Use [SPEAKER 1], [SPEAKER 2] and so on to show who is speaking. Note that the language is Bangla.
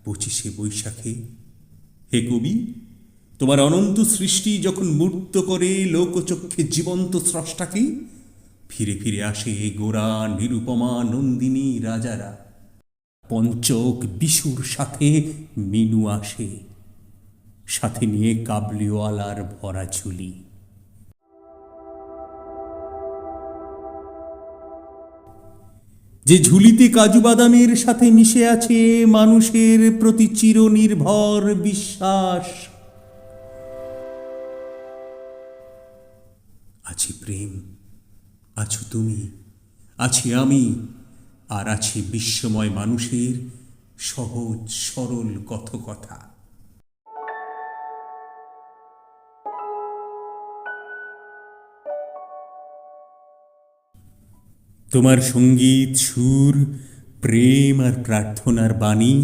[SPEAKER 1] 25শে বৈশাখে। হে কবি, তোমার অনন্ত সৃষ্টি যখন মূর্ত করে লোকচক্ষে জীবন্ত স্রষ্টাকে, ফিরে ফিরে আসে গোরা, নিরুপমা, নন্দিনী, রাজারা। পঞ্চক বিশুর সাথে মিনু আসে, সাথে নিয়ে কাবলিওয়ালার ভরা ঝুলি। যে ঝুলিতে কাজু বাদামের সাথে মিশে আছে মানুষের প্রতি চিরনির্ভর বিশ্বাস। আছে প্রেম, আছো তুমি, আছি আমি, আর আছে বিশ্বময় মানুষের সহজ সরল কথকথা। তোমার সঙ্গীত সুর, প্রেম আর প্রার্থনার বাণী